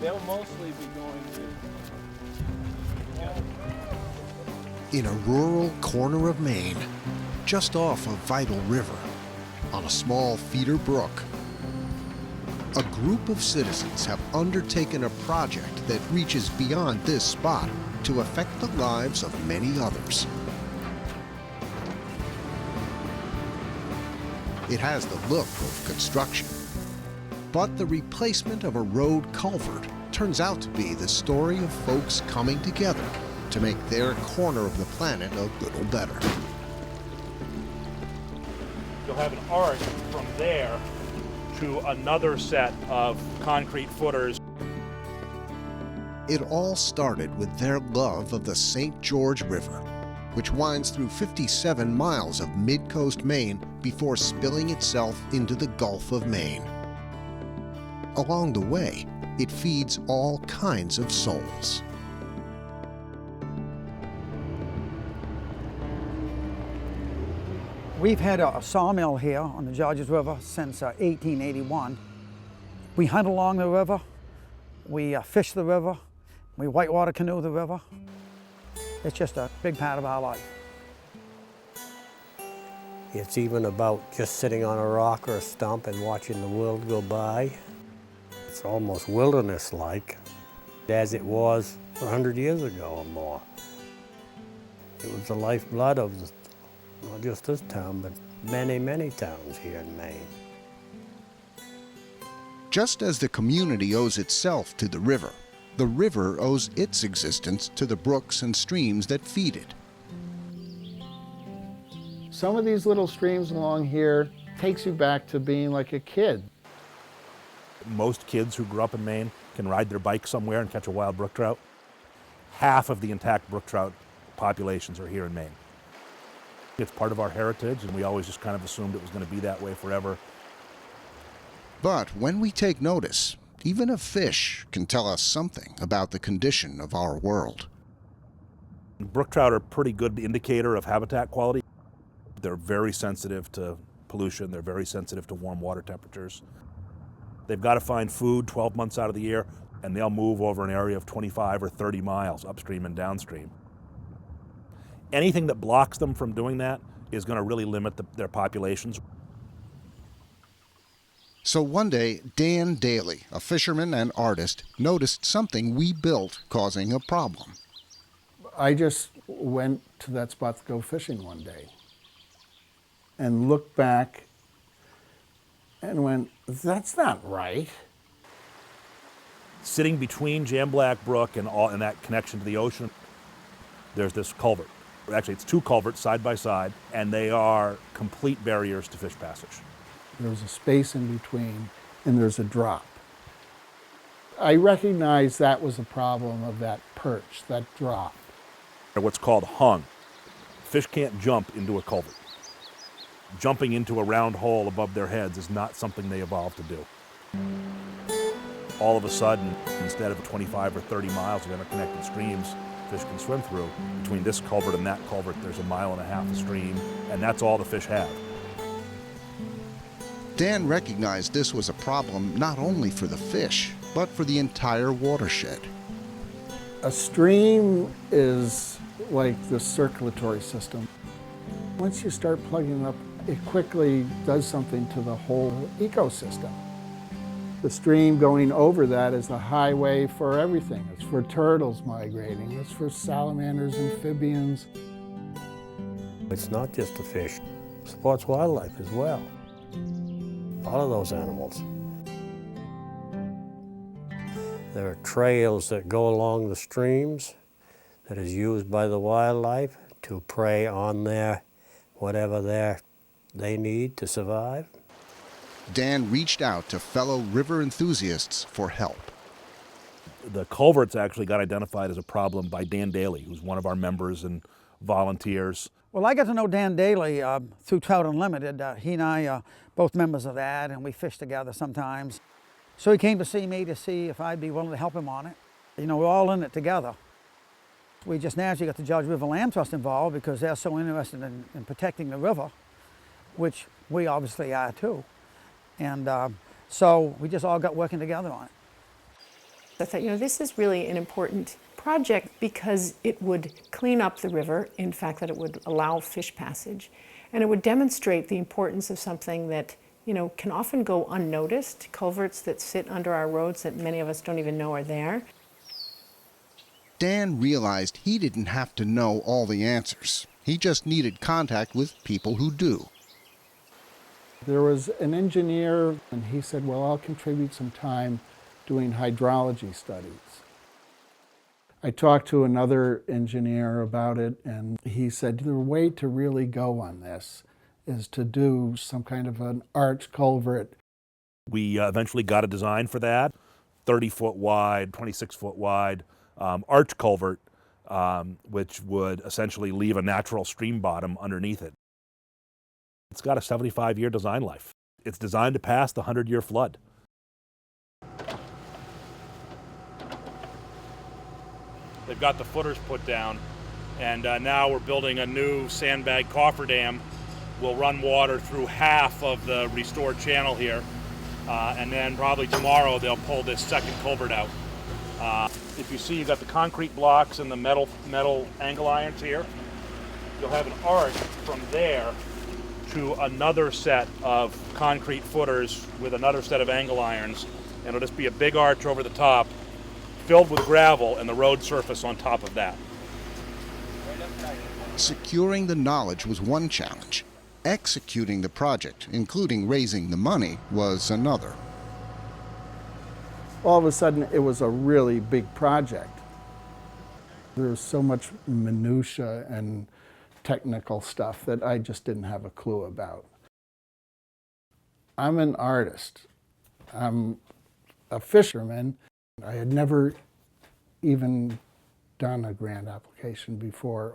They'll mostly be going to... In a rural corner of Maine, just off a vital river, on a small feeder brook, a group of citizens have undertaken a project that reaches beyond this spot to affect the lives of many others. It has the look of construction, but the replacement of a road culvert turns out to be the story of folks coming together to make their corner of the planet a little better. You'll have an arch from there to another set of concrete footers. It all started with their love of the St. George River, which winds through 57 miles of mid-coast Maine before spilling itself into the Gulf of Maine. Along the way, it feeds all kinds of souls. We've had a sawmill here on the Georges River since 1881. We hunt along the river, we fish the river, we whitewater canoe the river. It's just a big part of our life. It's even about just sitting on a rock or a stump and watching the world go by. It's almost wilderness-like, as it was 100 years ago or more. It was the lifeblood of not just this town, but many, many towns here in Maine. Just as the community owes itself to the river owes its existence to the brooks and streams that feed it. Some of these little streams along here takes you back to being like a kid. Most kids who grew up in Maine can ride their bike somewhere and catch a wild brook trout. Half of the intact brook trout populations are here in Maine. It's part of our heritage, and we always just kind of assumed it was going to be that way forever. But when we take notice, even a fish can tell us something about the condition of our world. Brook trout are a pretty good indicator of habitat quality. They're very sensitive to pollution. They're very sensitive to warm water temperatures. They've got to find food 12 months out of the year, and they'll move over an area of 25 or 30 miles upstream and downstream. Anything that blocks them from doing that is going to really limit their populations. So one day, Dan Daly, a fisherman and artist, noticed something we built causing a problem. I just went to that spot to go fishing one day and looked back and went, that's not right. Sitting between Jam Black Brook and that connection to the ocean, there's this culvert. Actually, it's two culverts side by side, and they are complete barriers to fish passage. There's a space in between, and there's a drop. I recognized that was a problem of that perch, that drop. They're what's called hung. Fish can't jump into a culvert. Jumping into a round hole above their heads is not something they evolved to do. All of a sudden, instead of 25 or 30 miles of interconnected streams fish can swim through, between this culvert and that culvert, there's a mile and a half of stream, and that's all the fish have. Dan recognized this was a problem not only for the fish, but for the entire watershed. A stream is like the circulatory system. Once you start plugging it up, it quickly does something to the whole ecosystem. The stream going over that is the highway for everything. It's for turtles migrating, it's for salamanders, amphibians. It's not just the fish, it supports wildlife as well. All of those animals. There are trails that go along the streams that is used by the wildlife to prey on whatever they need to survive. Dan reached out to fellow river enthusiasts for help. The culverts actually got identified as a problem by Dan Daly, who's one of our members and volunteers. Well, I got to know Dan Daly through Trout Unlimited. He and I are both members of that, and we fish together sometimes. So he came to see me to see if I'd be willing to help him on it. You know, we're all in it together. We just naturally got the George River Land Trust involved because they're so interested in protecting the river, which we obviously are too. And so we just all got working together on it. I thought, this is really an important project because it would clean up the river, in fact, that it would allow fish passage, and it would demonstrate the importance of something that, can often go unnoticed, culverts that sit under our roads that many of us don't even know are there. Dan realized he didn't have to know all the answers. He just needed contact with people who do. There was an engineer, and he said, well, I'll contribute some time doing hydrology studies. I talked to another engineer about it, and he said the way to really go on this is to do some kind of an arch culvert. We eventually got a design for that, 30-foot wide, 26-foot wide arch culvert, which would essentially leave a natural stream bottom underneath it. It's got a 75-year design life. It's designed to pass the 100-year flood. They've got the footers put down, and now we're building a new sandbag cofferdam. We'll run water through half of the restored channel here, and then probably tomorrow they'll pull this second culvert out. If you see, you've got the concrete blocks and the metal angle irons here. You'll have an arch from there to another set of concrete footers with another set of angle irons, and it'll just be a big arch over the top, filled with gravel, and the road surface on top of that. Securing the knowledge was one challenge. Executing the project, including raising the money, was another. All of a sudden, it was a really big project. There was so much minutia and technical stuff that I just didn't have a clue about. I'm an artist. I'm a fisherman. I had never even done a grant application before,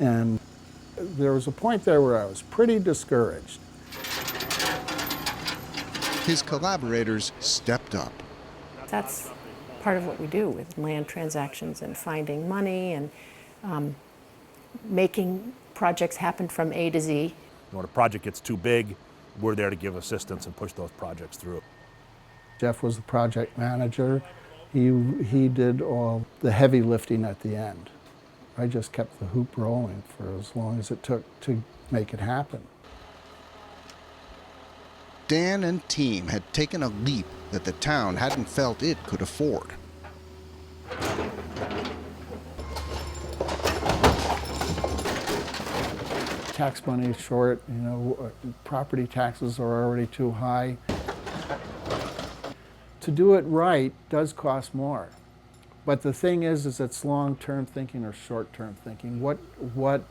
and there was a point there where I was pretty discouraged. His collaborators stepped up. That's part of what we do with land transactions and finding money and making projects happen from A to Z. When a project gets too big, we're there to give assistance and push those projects through. Jeff was the project manager. He did all the heavy lifting at the end. I just kept the hoop rolling for as long as it took to make it happen. Dan and team had taken a leap that the town hadn't felt it could afford. Tax money is short, property taxes are already too high. To do it right does cost more. But the thing is it's long-term thinking or short-term thinking. What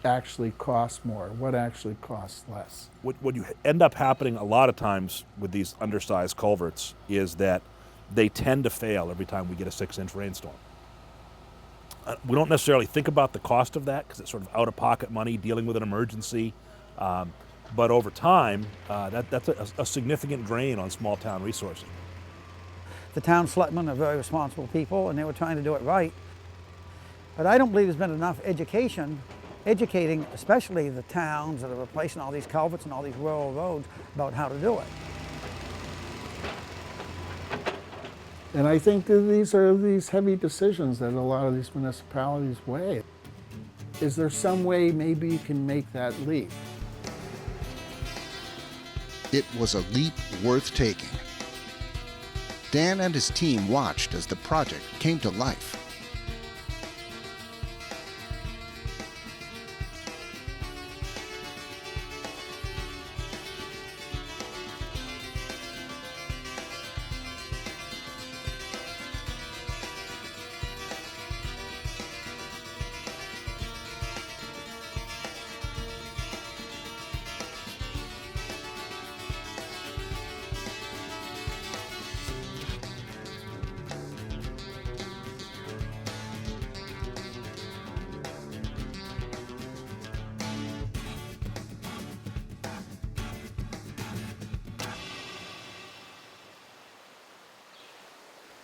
actually costs more? What actually costs less? What you end up happening a lot of times with these undersized culverts is that they tend to fail every time we get a 6-inch rainstorm. We don't necessarily think about the cost of that because it's sort of out-of-pocket money dealing with an emergency. But over time, that's a significant drain on small town resources. The town selectmen are very responsible people, and they were trying to do it right. But I don't believe there's been enough educating especially the towns that are replacing all these culverts and all these rural roads about how to do it. And I think that these are these heavy decisions that a lot of these municipalities weigh. Is there some way maybe you can make that leap? It was a leap worth taking. Dan and his team watched as the project came to life.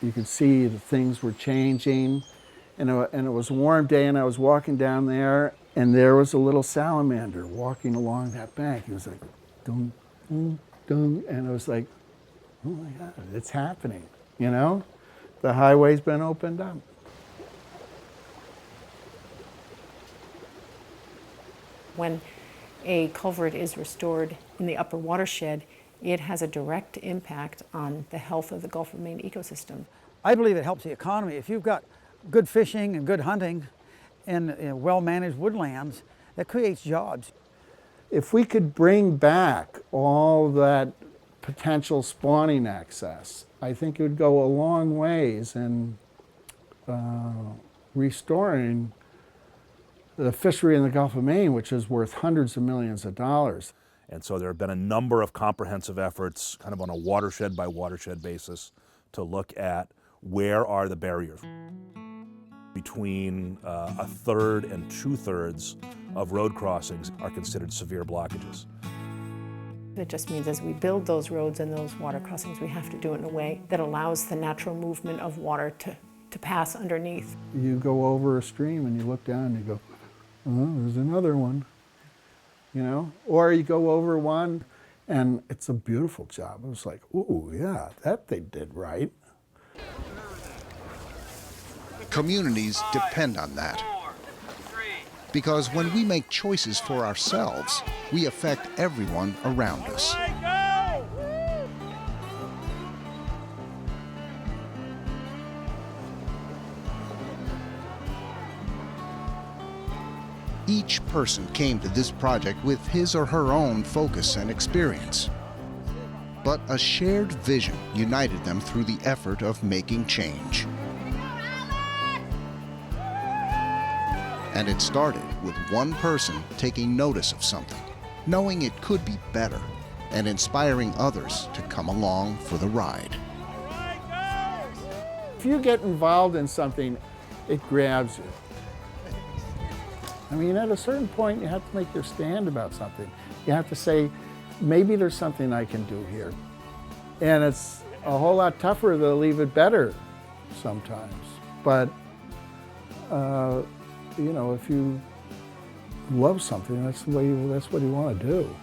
You could see that things were changing, and it was a warm day, and I was walking down there, and there was a little salamander walking along that bank. He was like, dum, dum, dum, and I was like, oh my God, it's happening. you know? The highway's been opened up. When a culvert is restored in the upper watershed, it has a direct impact on the health of the Gulf of Maine ecosystem. I believe it helps the economy. If you've got good fishing and good hunting in well-managed woodlands, that creates jobs. If we could bring back all that potential spawning access, I think it would go a long ways in restoring the fishery in the Gulf of Maine, which is worth hundreds of millions of dollars. And so there have been a number of comprehensive efforts, kind of on a watershed by watershed basis, to look at where are the barriers. Between a third and 2/3 of road crossings are considered severe blockages. It just means as we build those roads and those water crossings, we have to do it in a way that allows the natural movement of water to pass underneath. You go over a stream and you look down and you go, oh, there's another one, you know? Or you go over one and it's a beautiful job. It was like, ooh, yeah, that they did right. Communities depend on that. Because when we make choices for ourselves, we affect everyone around us. Each person came to this project with his or her own focus and experience. But a shared vision united them through the effort of making change. And it started with one person taking notice of something, knowing it could be better, and inspiring others to come along for the ride. If you get involved in something, it grabs you. I mean, at a certain point, you have to make your stand about something. You have to say, maybe there's something I can do here. And it's a whole lot tougher to leave it better sometimes. But, you know, if you love something, that's what you want to do.